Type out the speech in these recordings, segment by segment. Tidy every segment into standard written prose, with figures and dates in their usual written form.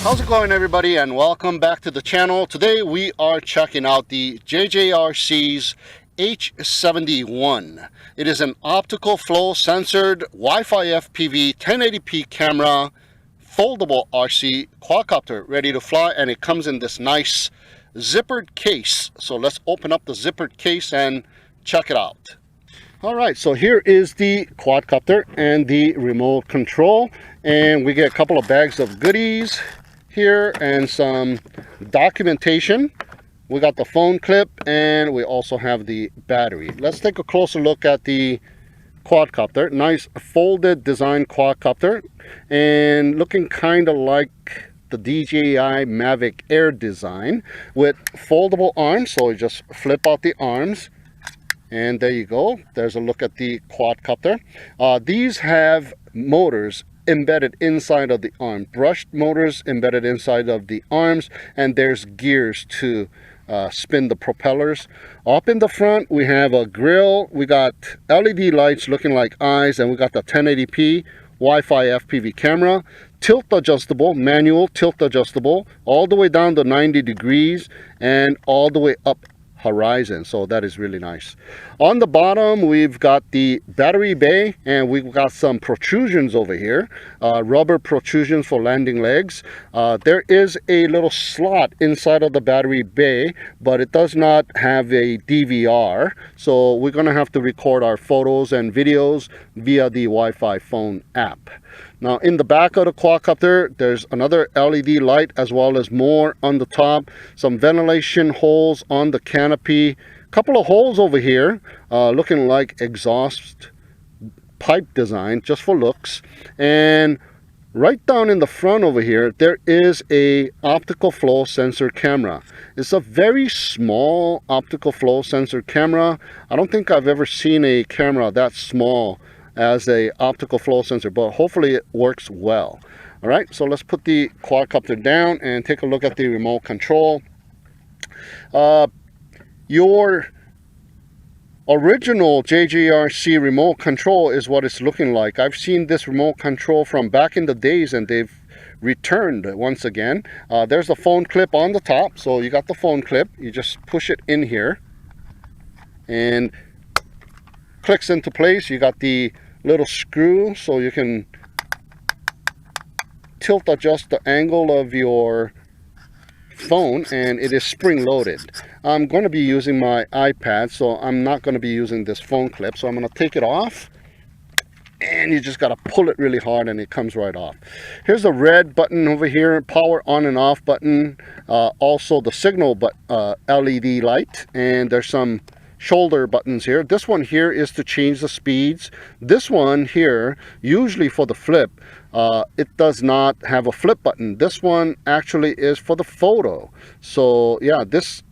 How's it going, everybody, and welcome back to the channel. Today we are checking out the JJRC's H71. It is an optical flow censored Wi-Fi FPV 1080p camera, foldable RC quadcopter, ready to fly, and it comes in this nice zippered case. So let's open up the zippered case and check it out. All right, so here is the quadcopter and the remote control, and we get a couple of bags of goodies here and some documentation. We got the phone clip and we also have the battery. Let's take a closer look at the quadcopter. Nice folded design quadcopter, and looking kind of like the DJI Mavic Air design with foldable arms. So you just flip out the arms, and there you go. There's a look at the quadcopter. These have motors embedded inside of the arm, brushed motors embedded inside of the arms, and there's gears to spin the propellers. Up in the front we have a grill, we got LED lights looking like eyes, and we got the 1080p Wi-Fi FPV camera, tilt adjustable, manual tilt adjustable, all the way down to 90 degrees and all the way up horizon. So that is really nice. On the bottom we've got the battery bay, and we've got some protrusions over here, rubber protrusions for landing legs. There is a little slot inside of the battery bay, but it does not have a DVR, so we're gonna have to record our photos and videos via the Wi-Fi phone app. Now in the back of the quadcopter there's another LED light, as well as more on the top, some ventilation holes on the canopy, couple of holes over here looking like exhaust pipe design just for looks, and right down in the front over here there is a optical flow sensor camera. It's a very small optical flow sensor camera. I don't think I've ever seen a camera that small as a optical flow sensor, but hopefully it works well. All right, so let's put the quadcopter down and take a look at the remote control. Your original JJRC remote control is what it's looking like. I've seen this remote control from back in the days, and they've returned once again. There's the phone clip on the top, so you got the phone clip, you just push it in here and clicks into place. You got the little screw, so you can tilt adjust the angle of your phone, and it is spring loaded. I'm going to be using my iPad, so I'm not going to be using this phone clip, so I'm going to take it off, and you just got to pull it really hard and it comes right off. Here's the red button over here, power on and off button, also the signal LED light, and there's some shoulder buttons here. This one here is to change the speeds. This one here, usually for the flip, it does not have a flip button. This one actually is for the photo. So yeah, this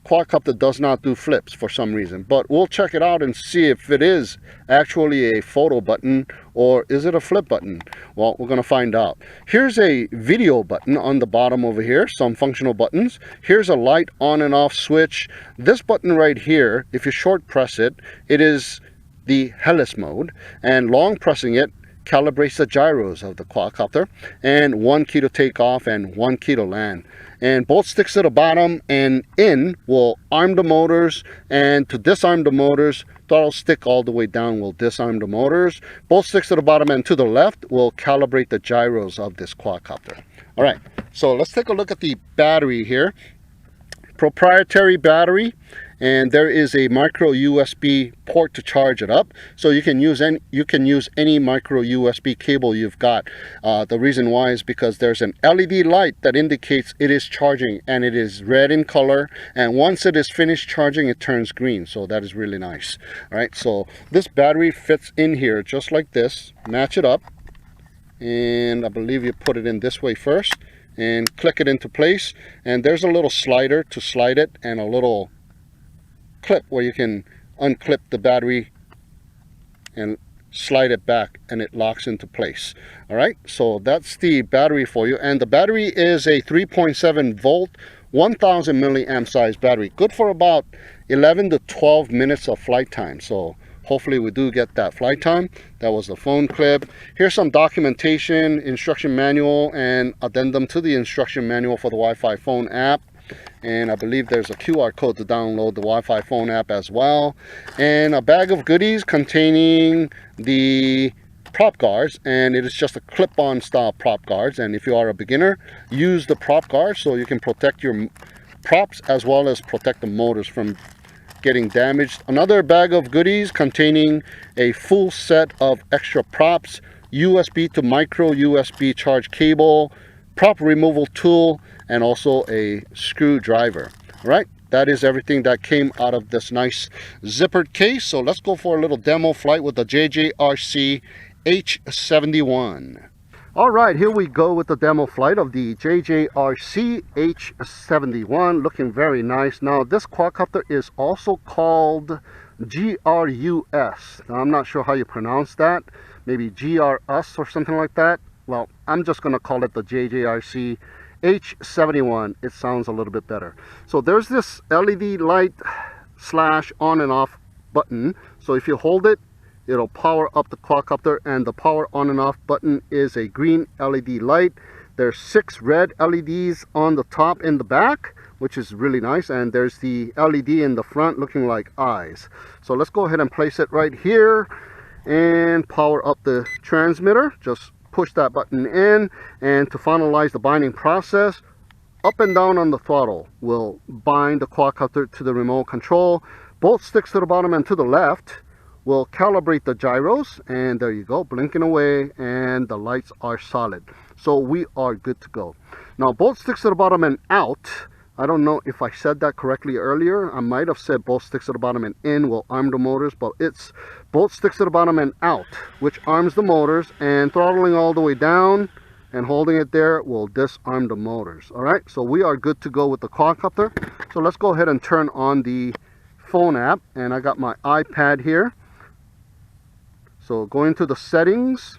quadcopter does not do flips for some reason, but we'll check it out and see if it is actually a photo button or is it a flip button. Well, we're going to find out. Here's a video button on the bottom over here, some functional buttons. Here's a light on and off switch. This button right here, if you short press it, it is the Helix mode, and long pressing it calibrates the gyros of the quadcopter, and one key to take off and one key to land. And both sticks to the bottom and in will arm the motors, and to disarm the motors, throttle stick all the way down will disarm the motors. Both sticks to the bottom and to the left will calibrate the gyros of this quadcopter. All right, so let's take a look at the battery here. Proprietary battery, and there is a micro USB port to charge it up, so you can use any micro USB cable you've got. The reason why is because there's an LED light that indicates it is charging, and it is red in color, and once it is finished charging it turns green, so that is really nice. All right, so this battery fits in here just like this. Match it up, and I believe you put it in this way first and click it into place, and there's a little slider to slide it and a little clip where you can unclip the battery and slide it back, and it locks into place. All right, so that's the battery for you, and the battery is a 3.7 volt 1000 milliamp size battery, good for about 11 to 12 minutes of flight time. So hopefully we do get that flight time. That was the phone clip. Here's some documentation, instruction manual, and addendum to the instruction manual for the Wi-Fi phone app. And I believe there's a QR code to download the Wi-Fi phone app as well. And a bag of goodies containing the prop guards, and it is just a clip-on style prop guards. And if you are a beginner, use the prop guards so you can protect your props as well as protect the motors from getting damaged. Another bag of goodies containing a full set of extra props, USB to micro USB charge cable, prop removal tool, and also a screwdriver. All right, that is everything that came out of this nice zippered case. So let's go for a little demo flight with the JJRC H71. All right, here we go with the demo flight of the JJRC H71, looking very nice. Now this quadcopter is also called GRUS. Now, I'm not sure how you pronounce that, maybe GRUS or something like that. Well, I'm just going to call it the JJRC H71. It sounds a little bit better. So there's this LED light slash on and off button. So if you hold it, it'll power up the quadcopter, and the power on and off button is a green LED light. There's 6 red LEDs on the top and the back, which is really nice, and there's the LED in the front looking like eyes. So let's go ahead and place it right here and power up the transmitter. Just push that button in, and to finalize the binding process, up and down on the throttle will bind the quadcopter to the remote control. Both sticks to the bottom and to the left will calibrate the gyros, and there you go, blinking away, and the lights are solid. So we are good to go. Now both sticks to the bottom and out, I don't know if I said that correctly earlier. I might have said both sticks to the bottom and in will arm the motors, but it's both sticks to the bottom and out, which arms the motors, and throttling all the way down and holding it there will disarm the motors. All right, so we are good to go with the quadcopter. So let's go ahead and turn on the phone app, and I got my iPad here. So go into the settings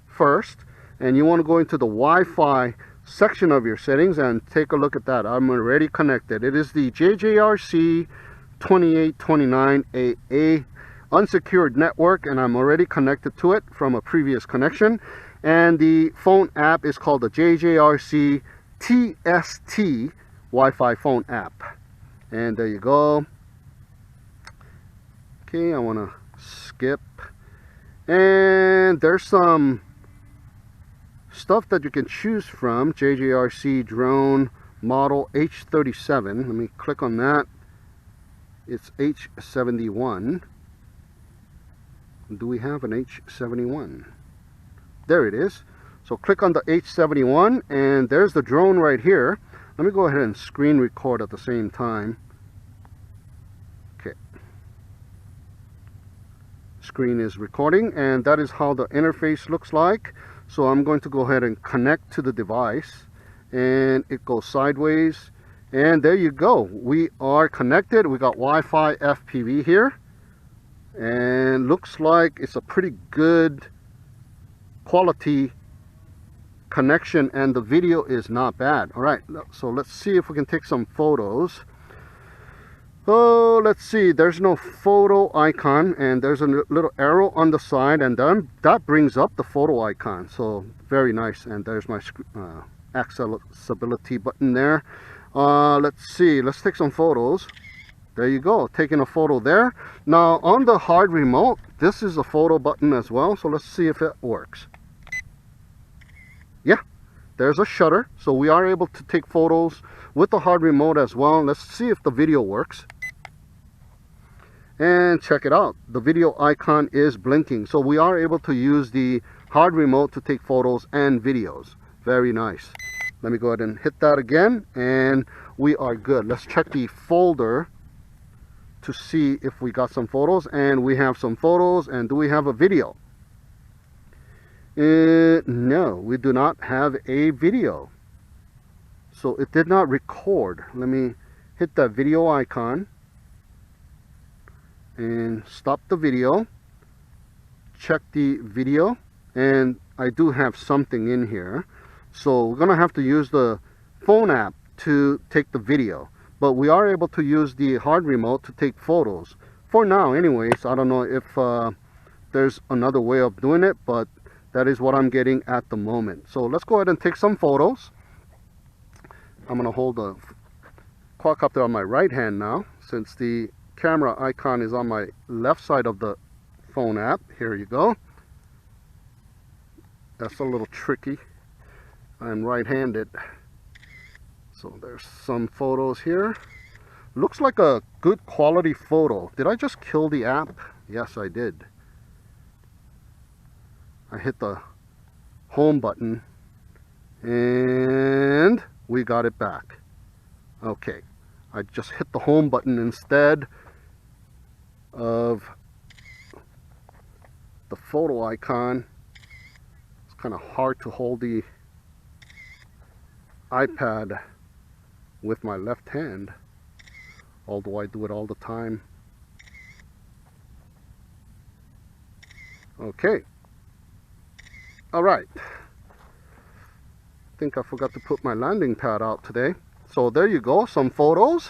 first, and you want to go into the Wi-Fi section of your settings and take a look at that. I'm already connected. It is the JJRC 2829AA unsecured network, and I'm already connected to it from a previous connection. And the phone app is called the JJRC TST Wi-Fi phone app. And there you go. Okay, I want to skip. And there's some stuff that you can choose from. JJRC drone model H37. Let me click on that. It's H71. Do we have an H71? There it is. So click on the H71, and there's the drone right here. Let me go ahead and screen record at the same time. Okay. Screen is recording, and that is how the interface looks like. So I'm going to go ahead and connect to the device, and it goes sideways, and there you go, we are connected. We got Wi-Fi FPV here, and looks like it's a pretty good quality connection, and the video is not bad. All right, so let's see if we can take some photos. Oh, let's see, there's no photo icon, and there's a little arrow on the side, and then that brings up the photo icon. So very nice. And there's my accessibility button there. Let's see, let's take some photos. There you go, taking a photo there. Now on the hard remote, this is a photo button as well, so let's see if it works. Yeah, there's a shutter, so we are able to take photos with the hard remote as well. Let's see if the video works. And check it out, the video icon is blinking, so we are able to use the hard remote to take photos and videos. Very nice. Let me go ahead and hit that again, and we are good. Let's check the folder to see if we got some photos, and we have some photos. And do we have a video? No, we do not have a video, so it did not record. Let me hit that video icon and stop the video. Check the video, and I do have something in here, so we're gonna have to use the phone app to take the video, but we are able to use the hard remote to take photos for now anyways. I don't know if there's another way of doing it, but that is what I'm getting at the moment. So let's go ahead and take some photos. I'm going to hold the quadcopter on my right hand now, since the camera icon is on my left side of the phone app. Here you go. That's a little tricky. I'm right-handed. So there's some photos here. Looks like a good quality photo. Did I just kill the app? Yes, I did. I hit the home button and we got it back. Okay, I just hit the home button instead of the photo icon. It's kind of hard to hold the iPad with my left hand, although I do it all the time. Okay. Alright. I think I forgot to put my landing pad out today. So there you go, some photos.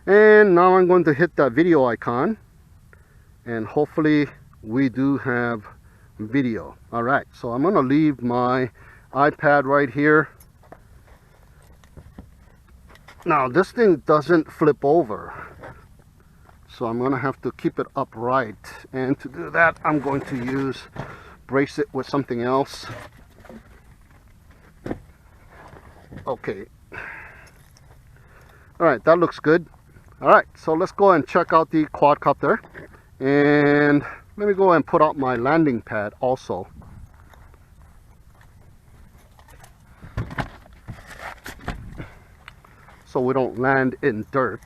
And now I'm going to hit that video icon, and hopefully we do have video. Alright, so I'm going to leave my iPad right here. Now this thing doesn't flip over, so I'm going to have to keep it upright, and to do that I'm going to brace it with something else. Okay. Alright, that looks good. Alright, so let's go and check out the quadcopter, and let me go and put out my landing pad also. So we don't land in dirt.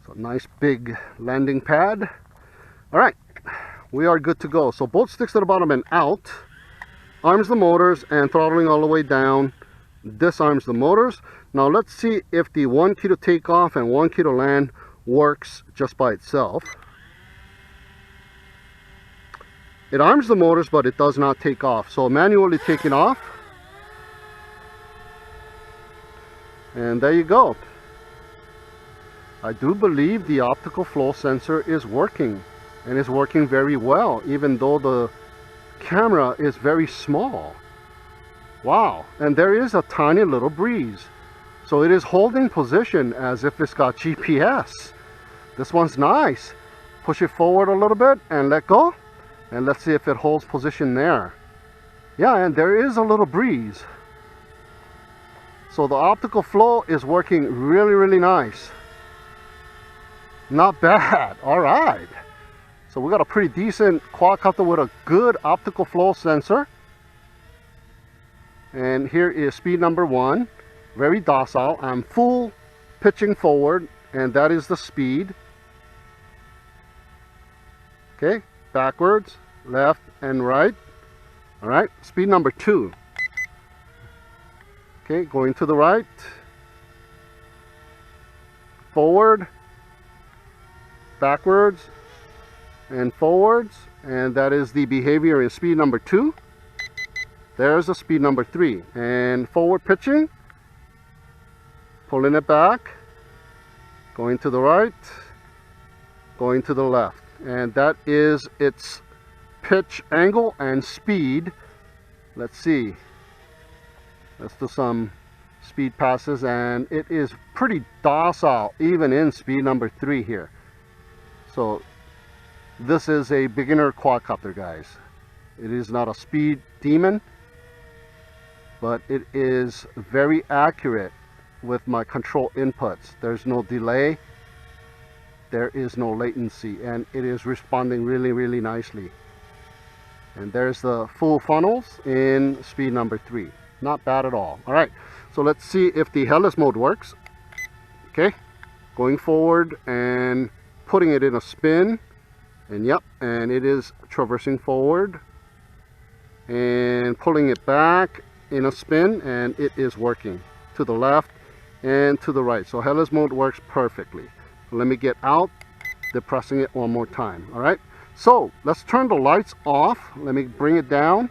So nice big landing pad. Alright, we are good to go. So both sticks to the bottom and out, arms the motors, and throttling all the way down disarms the motors. Now let's see if the 1 key to take off and 1 key to land works just by itself. It arms the motors, but it does not take off. So manually taking off. And there you go. I do believe the optical flow sensor is working, and is working very well, even though the camera is very small. Wow, and there is a tiny little breeze. So it is holding position as if it's got GPS. This one's nice. Push it forward a little bit and let go. And let's see if it holds position there. Yeah, and there is a little breeze. So the optical flow is working really, really nice. Not bad. All right. So we got a pretty decent quadcopter with a good optical flow sensor. And here is speed number 1. Very docile. I'm full pitching forward, and that is the speed. Okay, backwards, left and right. All right, speed number 2. Okay, going to the right, forward, backwards, and forwards, and that is the behavior in speed number 2. There's the speed number 3, and forward pitching, pulling it back, going to the right, going to the left, and that is its pitch angle and speed. Let's see, let's do some speed passes, and it is pretty docile even in speed number 3 here. So this is a beginner quadcopter, guys. It is not a speed demon, but it is very accurate with my control inputs. There's no delay, there is no latency, and it is responding really, really nicely. And there's the full funnels in speed number 3. Not bad at all. All right, so let's see if the headless mode works. Okay, going forward and putting it in a spin. And yep, and it is traversing forward. And pulling it back in a spin, and it is working to the left and to the right. So headless mode works perfectly. Let me get out, depressing it one more time. All right, so let's turn the lights off. Let me bring it down.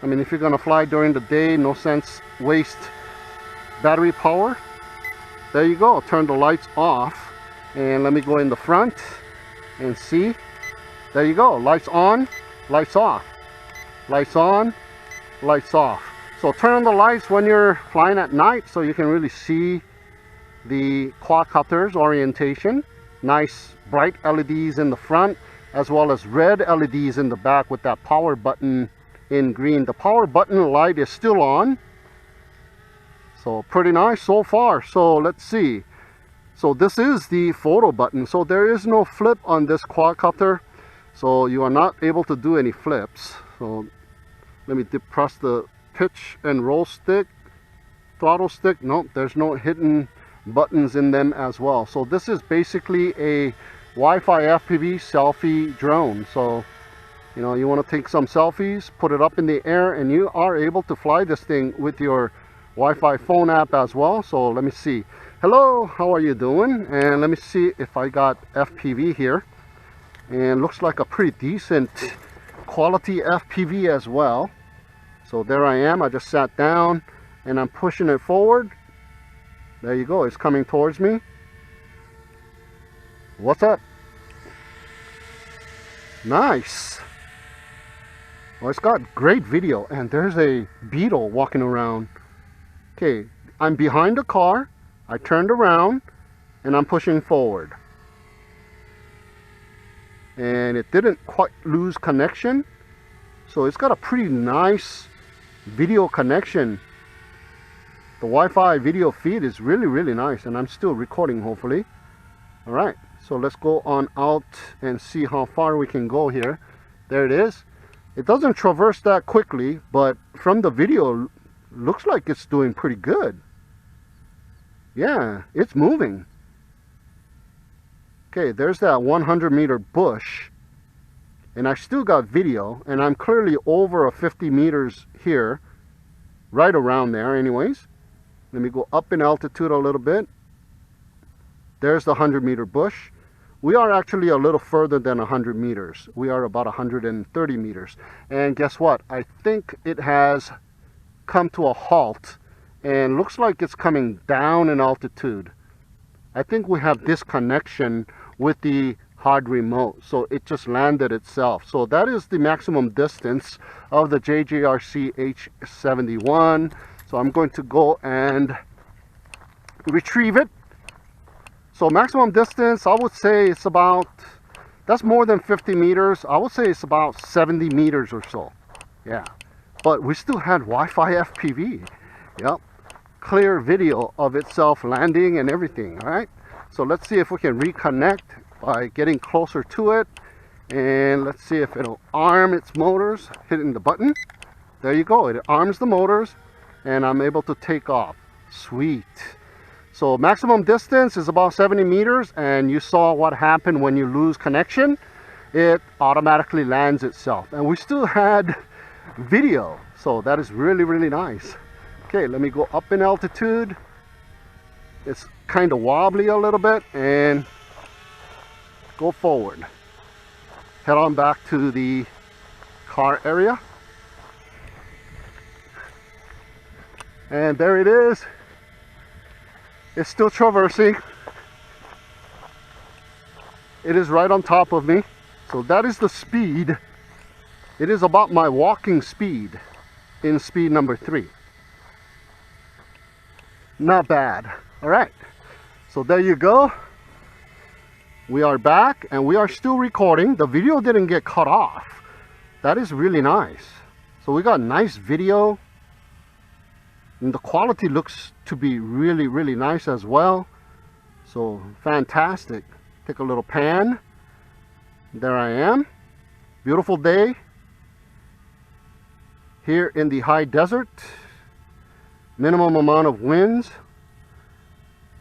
I mean, if you're gonna fly during the day, no sense waste battery power. There you go, turn the lights off. And let me go in the front and see. There you go, lights on, lights off, lights on, lights off. So turn on the lights when you're flying at night so you can really see the quadcopter's orientation. Nice bright LEDs in the front, as well as red LEDs in the back with that power button in green. The power button light is still on. So pretty nice so far. So let's see. So this is the photo button. So there is no flip on this quadcopter. So you are not able to do any flips. So let me depress the pitch and roll stick, throttle stick. Nope, there's no hidden buttons in them as well. So this is basically a Wi-Fi FPV selfie drone. So you know, you want to take some selfies, put it up in the air, and you are able to fly this thing with your Wi-Fi phone app as well. So let me see. Hello, how are you doing? And let me see if I got FPV here. And looks like a pretty decent quality FPV as well. So there I am. I just sat down and I'm pushing it forward. There you go, it's coming towards me. What's up? Nice. Well, it's got great video, and there's a beetle walking around. Okay, I'm behind the car, I turned around, and I'm pushing forward. And it didn't quite lose connection, so it's got a pretty nice video connection. The Wi-Fi video feed is really nice, and I'm still recording, hopefully. All right, so let's go on out and see how far we can go here. There it is. It doesn't traverse that quickly, but from the video, looks like it's doing pretty good. Yeah, it's moving. Okay, there's that 100-meter bush, and I still got video, and I'm clearly over 50 meters here, right around there anyways. Let me go up in altitude a little bit. There's the 100-meter bush. We are actually a little further than 100 meters. We are about 130 meters. And guess what? I think it has come to a halt, and looks like it's coming down in altitude. I think we have disconnection with the hard remote, so it just landed itself. So that is the maximum distance of the JJRC H71. So I'm going to go and retrieve it. So maximum distance, I would say it's about, that's more than 50 meters. I would say it's about 70 meters or so. Yeah, but we still had Wi-Fi FPV. Yep, clear video of itself landing and everything. All right, so let's see if we can reconnect by getting closer to it. And let's see if it'll arm its motors, hitting the button. There you go, it arms the motors, and I'm able to take off. Sweet. So maximum distance is about 70 meters, and you saw what happened when you lose connection. It automatically lands itself, and we still had video, so that is really nice. Okay, let me go up in altitude. It's kind of wobbly a little bit, and go forward. Head on back to the car area, and there it is. It's still traversing. It is right on top of me. So that is the speed. It is about my walking speed in speed number 3. Not bad. All right. So there you go. We are back, and we are still recording. The video didn't get cut off. That is really nice. So we got nice video. And the quality looks to be really nice as well. So fantastic. Take a little pan. There I am. Beautiful day here in the high desert. Minimum amount of winds,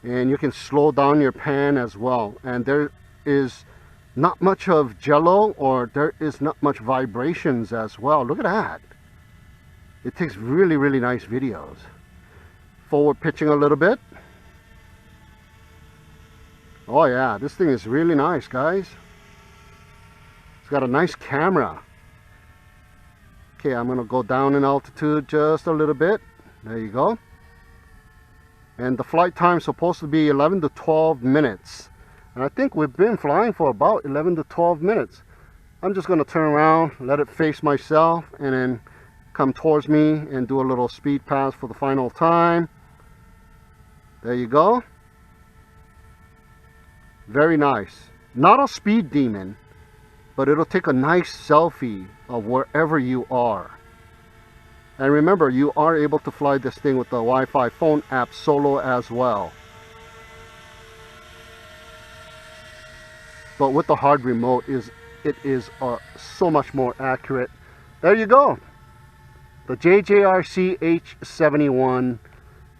and you can slow down your pan as well. And there is not much of jello, or there is not much vibrations as well. Look at that. It takes really nice videos. Forward pitching a little bit. Oh yeah, this thing is really nice, guys. It's got a nice camera. Okay, I'm gonna go down in altitude just a little bit. There you go. And the flight time is supposed to be 11 to 12 minutes. And I think we've been flying for about 11 to 12 minutes. I'm just going to turn around, let it face myself, and then come towards me and do a little speed pass for the final time. There you go. Very nice. Not a speed demon, but it'll take a nice selfie of wherever you are. And remember, you are able to fly this thing with the Wi-Fi phone app solo as well. But with the hard remote, it is so much more accurate. There you go. The JJRC H71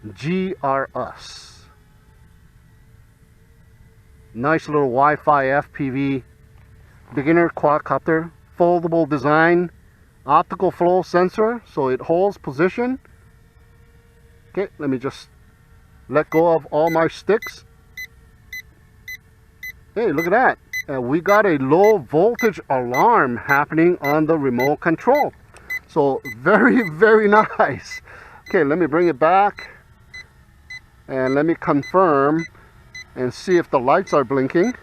GRS. Nice little Wi-Fi FPV beginner quadcopter, foldable design, optical flow sensor, so it holds position. Okay, let me just let go of all my sticks. Hey, look at that. We got a low voltage alarm happening on the remote control. So very nice. Okay, let me bring it back and let me confirm and see if the lights are blinking.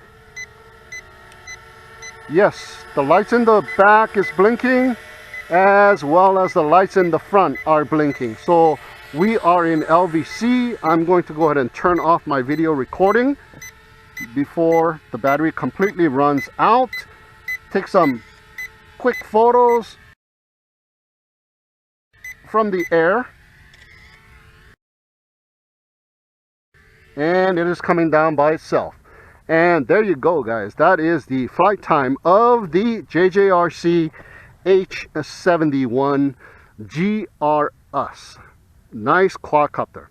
Yes, the lights in the back is blinking, as well as the lights in the front are blinking. So we are in LVC. I'm going to go ahead and turn off my video recording before the battery completely runs out. Take some quick photos from the air, and it is coming down by itself. And there you go, guys. That is the flight time of the JJRC H71 GRS. Nice quadcopter.